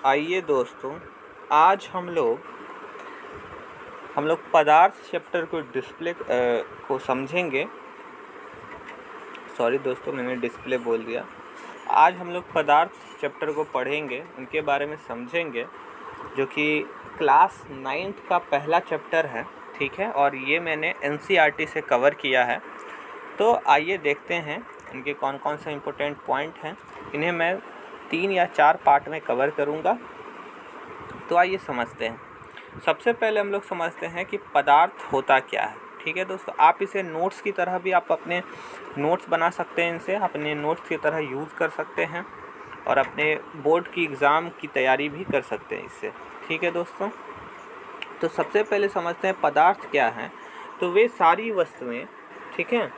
आइए दोस्तों, आज हम लोग पदार्थ चैप्टर को को समझेंगे। सॉरी दोस्तों, मैंने डिस्प्ले बोल दिया। आज हम लोग पदार्थ चैप्टर को पढ़ेंगे, उनके बारे में समझेंगे, जो कि क्लास 9th का पहला चैप्टर है। ठीक है, और ये मैंने NCERT से कवर किया है। तो आइए देखते हैं इनके कौन कौन से इम्पोर्टेंट पॉइंट हैं। इन्हें मैं 3 या 4 पार्ट में कवर करूँगा। तो आइए समझते हैं। सबसे पहले हम लोग समझते हैं कि पदार्थ होता क्या है। ठीक है दोस्तों, आप इसे नोट्स की तरह भी आप अपने नोट्स बना सकते हैं, इनसे अपने नोट्स की तरह यूज़ कर सकते हैं और अपने बोर्ड की एग्ज़ाम की तैयारी भी कर सकते हैं इससे। ठीक है दोस्तों, तो सबसे पहले समझते हैं पदार्थ क्या है। तो वे सारी वस्तुएं, ठीक है,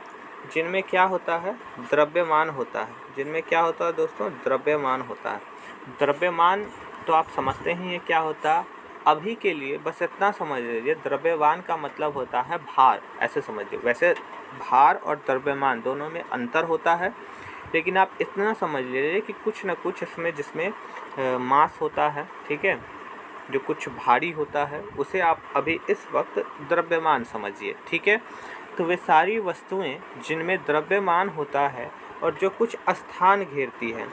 जिनमें क्या होता है, द्रव्यमान होता है। जिनमें क्या होता है दोस्तों, द्रव्यमान होता है। द्रव्यमान तो आप समझते ही हैं क्या होता है। अभी के लिए बस इतना समझ लीजिए, द्रव्यमान का मतलब होता है भार, ऐसे समझिए। वैसे भार और द्रव्यमान दोनों में अंतर होता है, लेकिन आप इतना समझ लीजिए कि कुछ न कुछ इसमें जिसमें मास होता है, ठीक है, जो कुछ भारी होता है, उसे आप अभी इस वक्त द्रव्यमान समझिए। ठीक है, तो वे सारी वस्तुएं जिनमें द्रव्यमान होता है और जो कुछ स्थान घेरती हैं,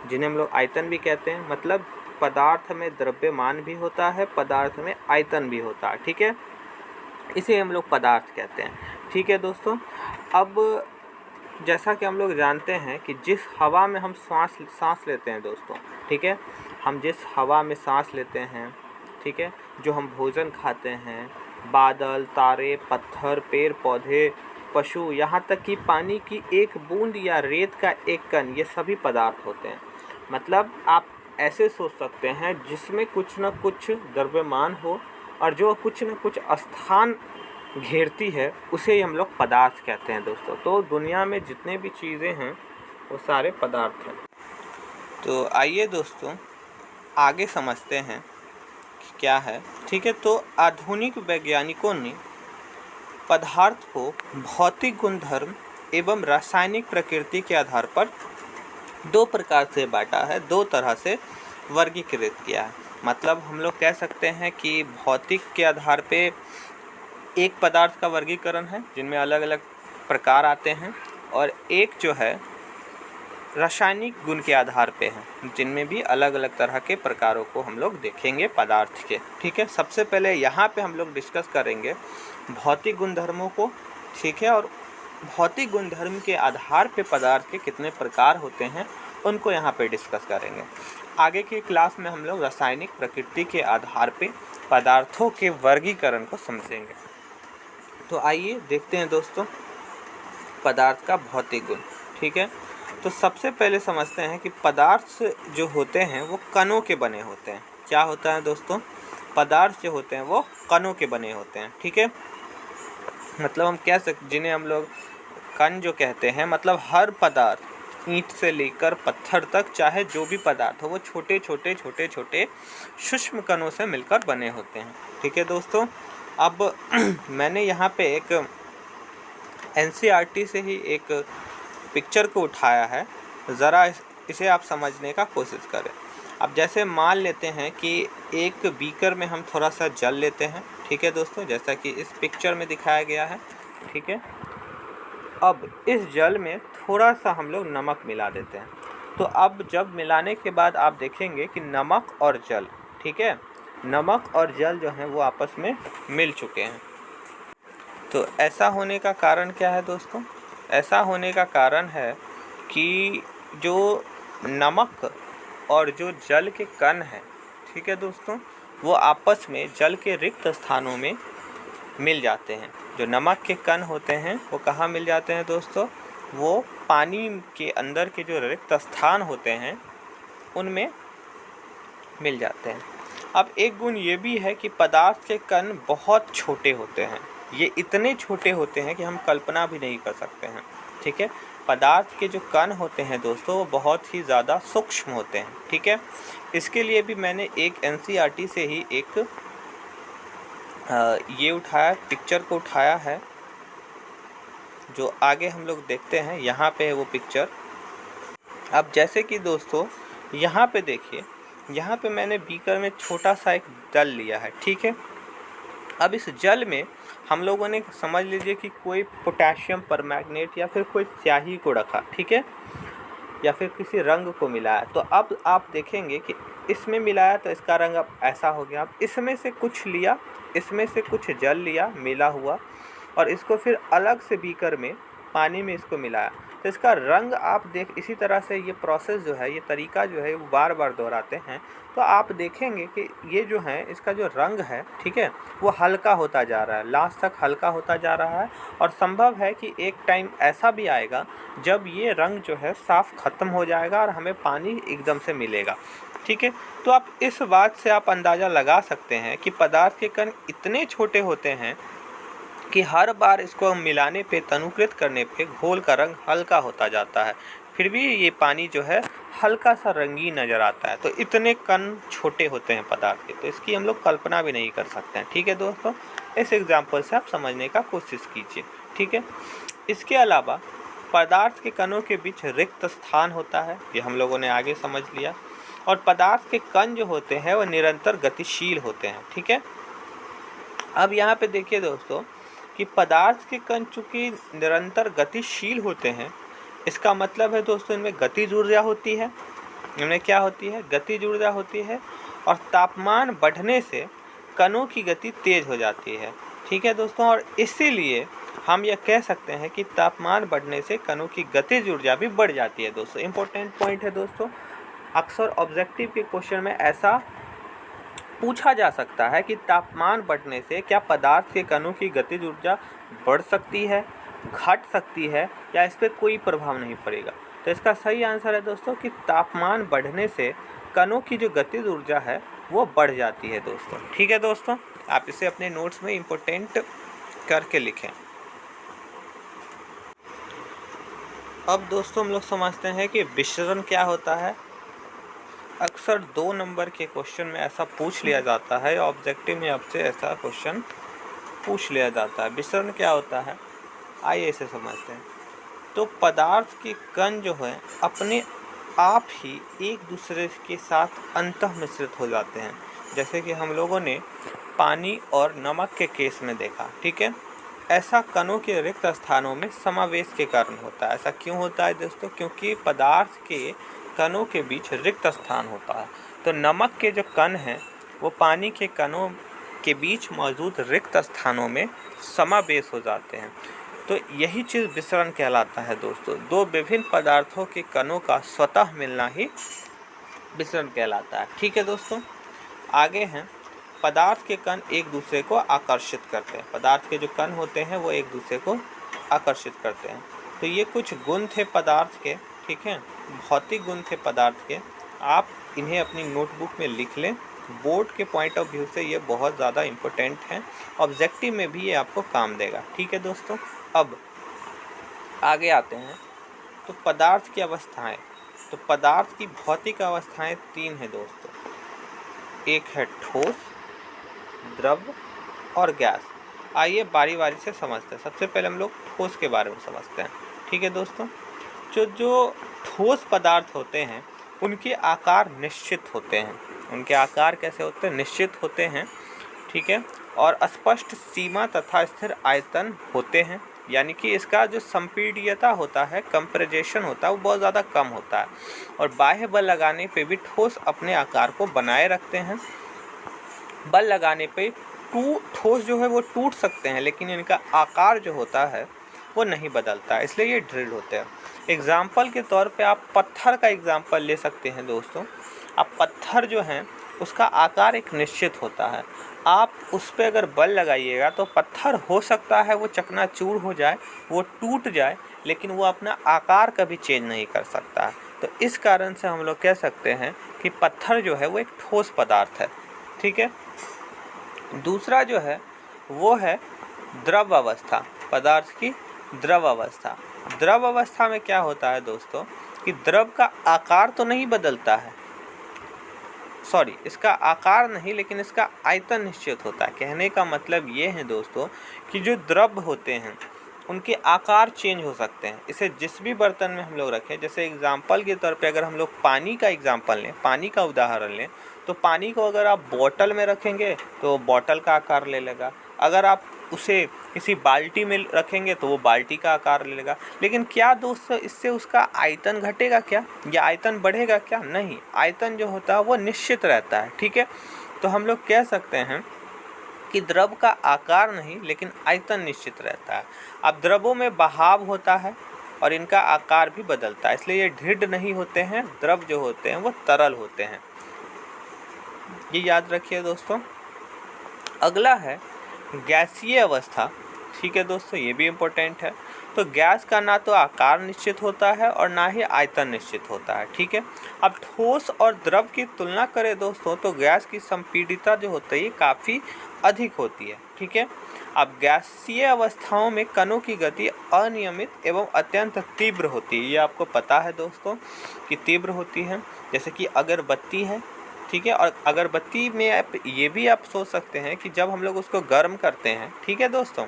जिन्हें हम लोग आयतन भी कहते हैं। मतलब पदार्थ में द्रव्यमान भी होता है, पदार्थ में आयतन भी होता है। ठीक है, इसे हम लोग पदार्थ कहते हैं। ठीक है दोस्तों, अब जैसा कि हम लोग जानते हैं कि जिस हवा में हम सांस लेते हैं दोस्तों, ठीक है, हम जिस हवा में सांस लेते हैं, ठीक है, जो हम भोजन खाते हैं, बादल, तारे, पत्थर, पेड़ पौधे, पशु, यहाँ तक कि पानी की एक बूंद या रेत का एक कण, ये सभी पदार्थ होते हैं। मतलब आप ऐसे सोच सकते हैं जिसमें कुछ न कुछ द्रव्यमान हो और जो कुछ न कुछ स्थान घेरती है, उसे हम लोग पदार्थ कहते हैं दोस्तों। तो दुनिया में जितने भी चीज़ें हैं वो सारे पदार्थ हैं। तो आइए दोस्तों आगे समझते हैं कि क्या है। ठीक है, तो आधुनिक वैज्ञानिकों ने पदार्थ को भौतिक गुणधर्म एवं रासायनिक प्रकृति के आधार पर 2 प्रकार से बांटा है, 2 तरह से वर्गीकृत किया है। मतलब हम लोग कह सकते हैं कि भौतिक के आधार पे एक पदार्थ का वर्गीकरण है, जिनमें अलग अलग प्रकार आते हैं, और एक जो है रासायनिक गुण के आधार पे है, जिनमें भी अलग अलग तरह के प्रकारों को हम लोग देखेंगे पदार्थ के। ठीक है, सबसे पहले यहाँ पे हम लोग डिस्कस करेंगे भौतिक गुणधर्मों को। ठीक है, और भौतिक गुणधर्म के आधार पे पदार्थ के कितने प्रकार होते हैं उनको यहाँ पे डिस्कस करेंगे। आगे की क्लास में हम लोग रासायनिक प्रकृति के आधार पे पदार्थों के वर्गीकरण को समझेंगे। तो आइए देखते हैं दोस्तों पदार्थ का भौतिक गुण। ठीक है, तो सबसे पहले समझते हैं कि पदार्थ जो होते हैं वो कणों के बने होते हैं। क्या होता है दोस्तों, पदार्थ जो होते हैं वो कणों के बने होते हैं। ठीक है, मतलब हम कह सकते, जिन्हें हम लोग कण जो कहते हैं, मतलब हर पदार्थ, ईंट से लेकर पत्थर तक, चाहे जो भी पदार्थ हो, वो छोटे छोटे सूक्ष्म कणों से मिलकर बने होते हैं। ठीक है दोस्तों, अब मैंने यहाँ पे एक NCERT से ही एक पिक्चर को उठाया है, ज़रा इसे आप समझने का कोशिश करें। अब जैसे मान लेते हैं कि एक बीकर में हम थोड़ा सा जल लेते हैं। ठीक है दोस्तों, जैसा कि इस पिक्चर में दिखाया गया है। ठीक है, अब इस जल में थोड़ा सा हम लोग नमक मिला देते हैं। तो अब जब मिलाने के बाद आप देखेंगे कि नमक और जल, ठीक है, नमक और जल जो हैं वो आपस में मिल चुके हैं। तो ऐसा होने का कारण क्या है दोस्तों, ऐसा होने का कारण है कि जो नमक और जो जल के कण हैं, ठीक है दोस्तों, वो आपस में जल के रिक्त स्थानों में मिल जाते हैं। जो नमक के कण होते हैं वो कहाँ मिल जाते हैं दोस्तों, वो पानी के अंदर के जो रिक्त स्थान होते हैं उनमें मिल जाते हैं। अब एक गुण ये भी है कि पदार्थ के कण बहुत छोटे होते हैं। ये इतने छोटे होते हैं कि हम कल्पना भी नहीं कर सकते हैं। ठीक है, पदार्थ के जो कण होते हैं दोस्तों वो बहुत ही ज़्यादा सूक्ष्म होते हैं। ठीक है, इसके लिए भी मैंने एक NCERT से ही एक ये उठाया, पिक्चर को उठाया है, जो आगे हम लोग देखते हैं। यहाँ पे है वो पिक्चर। अब जैसे कि दोस्तों यहाँ पे देखिए यहाँ पे मैंने बीकर में छोटा सा एक जल लिया है, ठीक है। अब इस जल में हम लोगों ने समझ लीजिए कि कोई पोटेशियम परमैंगनेट या फिर कोई स्याही को रखा, ठीक है, या फिर किसी रंग को मिलाया। तो अब आप देखेंगे कि इसमें मिलाया तो इसका रंग अब ऐसा हो गया। अब इसमें से कुछ लिया, इसमें से कुछ जल लिया मिला हुआ, और इसको फिर अलग से बीकर में पानी में इसको मिलाया, तो इसका रंग आप देख, इसी तरह से ये प्रोसेस जो है, ये तरीका जो है वो बार बार दोहराते हैं, तो आप देखेंगे कि ये जो है इसका जो रंग है, ठीक है, वो हल्का होता जा रहा है, लास्ट तक हल्का होता जा रहा है। और संभव है कि एक टाइम ऐसा भी आएगा जब ये रंग जो है साफ ख़त्म हो जाएगा और हमें पानी एकदम से मिलेगा, ठीक है। तो आप इस बात से आप अंदाज़ा लगा सकते हैं कि पदार्थ के कण इतने छोटे होते हैं कि हर बार इसको मिलाने पे, तनुकृत करने पे घोल का रंग हल्का होता जाता है, फिर भी ये पानी जो है हल्का सा रंगीन नज़र आता है। तो इतने कण छोटे होते हैं पदार्थ के, तो इसकी हम लोग कल्पना भी नहीं कर सकते हैं, ठीक है दोस्तों। इस एग्जाम्पल से आप समझने का कोशिश कीजिए, ठीक है। इसके अलावा पदार्थ के कणों के बीच रिक्त स्थान होता है, ये हम लोगों ने आगे समझ लिया। और पदार्थ के कण जो होते हैं वो निरंतर गतिशील होते हैं, ठीक है। अब यहाँ पे देखिए दोस्तों कि पदार्थ के कण चूँकि निरंतर गतिशील होते हैं, इसका मतलब है दोस्तों इनमें गतिज ऊर्जा होती है। इनमें क्या होती है? गतिज ऊर्जा होती है। और तापमान बढ़ने से कणों की गति तेज हो जाती है, ठीक है दोस्तों। और इसीलिए हम यह कह सकते हैं कि तापमान बढ़ने से कणों की गतिज ऊर्जा भी बढ़ जाती है दोस्तों। इम्पोर्टेंट पॉइंट है दोस्तों, अक्सर ऑब्जेक्टिव के क्वेश्चन में ऐसा पूछा जा सकता है कि तापमान बढ़ने से क्या पदार्थ के कणों की गतिज ऊर्जा बढ़ सकती है, घट सकती है, या इस पर कोई प्रभाव नहीं पड़ेगा। तो इसका सही आंसर है दोस्तों कि तापमान बढ़ने से कणों की जो गतिज ऊर्जा है वो बढ़ जाती है दोस्तों, ठीक है दोस्तों। आप इसे अपने नोट्स में इम्पोर्टेंट करके लिखें। अब दोस्तों हम लोग समझते हैं कि विसरण क्या होता है। अक्सर 2 नंबर के क्वेश्चन में ऐसा पूछ लिया जाता है, ऑब्जेक्टिव में आपसे ऐसा क्वेश्चन पूछ लिया जाता है। विसरण क्या होता है, आइए इसे समझते हैं। तो पदार्थ के कण जो है अपने आप ही एक दूसरे के साथ अंतः मिश्रित हो जाते हैं, जैसे कि हम लोगों ने पानी और नमक के केस में देखा, ठीक है। ऐसा कणों के रिक्त स्थानों में समावेश के कारण होता है। ऐसा क्यों होता है दोस्तों? क्योंकि पदार्थ के कणों के बीच रिक्त स्थान होता है। तो नमक के जो कण हैं वो पानी के कणों के बीच मौजूद रिक्त स्थानों में समावेश हो जाते हैं। तो यही चीज़ विसरण कहलाता है दोस्तों। 2 विभिन्न पदार्थों के कणों का स्वतः मिलना ही विसरण कहलाता है, ठीक है दोस्तों। आगे हैं, पदार्थ के कण एक दूसरे को आकर्षित करते हैं। पदार्थ के जो कण होते हैं वो एक दूसरे को आकर्षित करते हैं। तो ये कुछ गुण थे पदार्थ के, ठीक है, भौतिक गुण थे पदार्थ के। आप इन्हें अपनी नोटबुक में लिख लें। बोर्ड के पॉइंट ऑफ व्यू से ये बहुत ज़्यादा इम्पोर्टेंट है, ऑब्जेक्टिव में भी ये आपको काम देगा, ठीक है दोस्तों। अब आगे आते हैं, तो पदार्थ की अवस्थाएं। तो पदार्थ की भौतिक अवस्थाएं 3 हैं दोस्तों। एक है ठोस, द्रव और गैस। आइए बारी बारी से समझते हैं। सबसे पहले हम लोग ठोस के बारे में समझते हैं, ठीक है दोस्तों। जो ठोस पदार्थ होते हैं उनके आकार निश्चित होते हैं। उनके आकार कैसे होते हैं? निश्चित होते हैं, ठीक है। और स्पष्ट सीमा तथा स्थिर आयतन होते हैं, यानी कि इसका जो संपीड्यता होता है, कंप्रेशन होता है, वो बहुत ज़्यादा कम होता है। और बाह्य बल लगाने पे भी ठोस अपने आकार को बनाए रखते हैं। बल लगाने पे ठोस जो है वो टूट सकते हैं, लेकिन इनका आकार जो होता है वो नहीं बदलता है, इसलिए ये दृढ़ होते हैं। एग्जाम्पल के तौर पे आप पत्थर का एग्जाम्पल ले सकते हैं दोस्तों। अब पत्थर जो है उसका आकार एक निश्चित होता है। आप उस पर अगर बल लगाइएगा तो पत्थर हो सकता है वो चकनाचूर हो जाए, वो टूट जाए, लेकिन वो अपना आकार कभी चेंज नहीं कर सकता है। तो इस कारण से हम लोग कह सकते हैं कि पत्थर जो है वो एक ठोस पदार्थ है, ठीक है। दूसरा जो है वो है द्रव अवस्था, पदार्थ की द्रव अवस्था। द्रव अवस्था में क्या होता है दोस्तों कि द्रव का आकार तो नहीं बदलता है, सॉरी, इसका आकार नहीं, लेकिन इसका आयतन निश्चित होता है। कहने का मतलब ये है दोस्तों कि जो द्रव होते हैं उनके आकार चेंज हो सकते हैं। इसे जिस भी बर्तन में हम लोग रखें, जैसे एग्जाम्पल के तौर पे अगर हम लोग पानी का एग्जाम्पल लें, पानी का उदाहरण लें, तो पानी को अगर आप बॉटल में रखेंगे तो बॉटल का आकार ले लेगा, अगर आप उसे किसी बाल्टी में रखेंगे तो वो बाल्टी का आकार ले लेगा। लेकिन क्या दोस्तों इससे उसका आयतन घटेगा क्या या आयतन बढ़ेगा क्या? नहीं, आयतन जो होता है वो निश्चित रहता है। ठीक है, तो हम लोग कह सकते हैं कि द्रव का आकार नहीं लेकिन आयतन निश्चित रहता है। अब द्रवों में बहाव होता है और इनका आकार भी बदलता है, इसलिए ये दृढ़ नहीं होते हैं। द्रव जो होते हैं वो तरल होते हैं, ये याद रखिए दोस्तों। अगला है गैसीय अवस्था। ठीक है दोस्तों, ये भी इम्पोर्टेंट है। तो गैस का ना तो आकार निश्चित होता है और ना ही आयतन निश्चित होता है। ठीक है, अब ठोस और द्रव की तुलना करें दोस्तों तो गैस की संपीडितता जो होती है ये काफ़ी अधिक होती है। ठीक है, अब गैसीय अवस्थाओं में कणों की गति अनियमित एवं अत्यंत तीव्र होती है। ये आपको पता है दोस्तों कि तीव्र होती है, जैसे कि अगरबत्ती है। ठीक है, और अगरबत्ती में आप ये भी आप सोच सकते हैं कि जब हम लोग उसको गर्म करते हैं, ठीक है दोस्तों,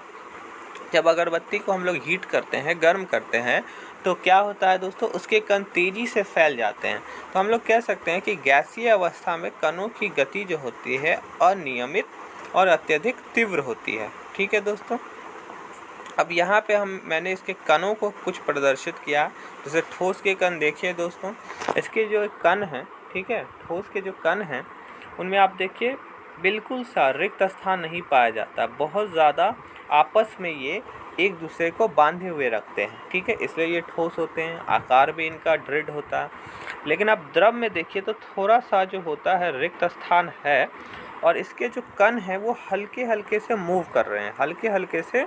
जब अगरबत्ती को हम लोग हीट करते हैं, गर्म करते हैं, तो क्या होता है दोस्तों, उसके कण तेज़ी से फैल जाते हैं। तो हम लोग कह सकते हैं कि गैसीय अवस्था में कणों की गति जो होती है अनियमित और अत्यधिक तीव्र होती है। ठीक है दोस्तों, अब यहाँ पे मैंने इसके कणों को कुछ प्रदर्शित किया। जैसे ठोस के कण देखिए दोस्तों, इसके जो कण हैं, ठीक है, ठोस के जो कण हैं उनमें आप देखिए बिल्कुल सा रिक्त स्थान नहीं पाया जाता, बहुत ज़्यादा आपस में ये एक दूसरे को बांधे हुए रखते हैं। ठीक है, इसलिए ये ठोस होते हैं, आकार भी इनका दृढ़ होता है। लेकिन आप द्रव में देखिए तो थोड़ा सा जो होता है रिक्त स्थान है और इसके जो कण हैं वो हल्के हल्के से मूव कर रहे हैं, हल्के हल्के से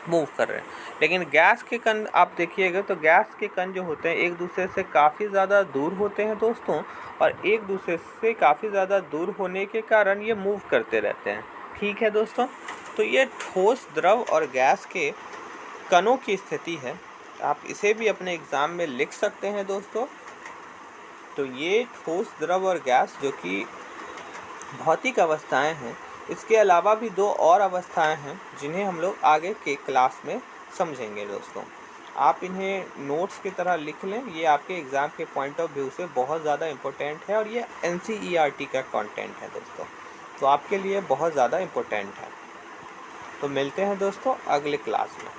मूव कर रहे हैं। लेकिन गैस के कण आप देखिएगा तो गैस के कण जो होते हैं एक दूसरे से काफ़ी ज़्यादा दूर होते हैं दोस्तों, और एक दूसरे से काफ़ी ज़्यादा दूर होने के कारण ये मूव करते रहते हैं। ठीक है दोस्तों, तो ये ठोस, द्रव और गैस के कणों की स्थिति है। आप इसे भी अपने एग्ज़ाम में लिख सकते हैं दोस्तों। तो ये ठोस, द्रव और गैस जो कि भौतिक अवस्थाएं हैं, इसके अलावा भी दो और अवस्थाएं हैं जिन्हें हम लोग आगे के क्लास में समझेंगे दोस्तों। आप इन्हें नोट्स की तरह लिख लें, ये आपके एग्ज़ाम के पॉइंट ऑफ व्यू से बहुत ज़्यादा इम्पोर्टेंट है और ये NCERT का कंटेंट है दोस्तों, तो आपके लिए बहुत ज़्यादा इम्पोर्टेंट है। तो मिलते हैं दोस्तों अगले क्लास में।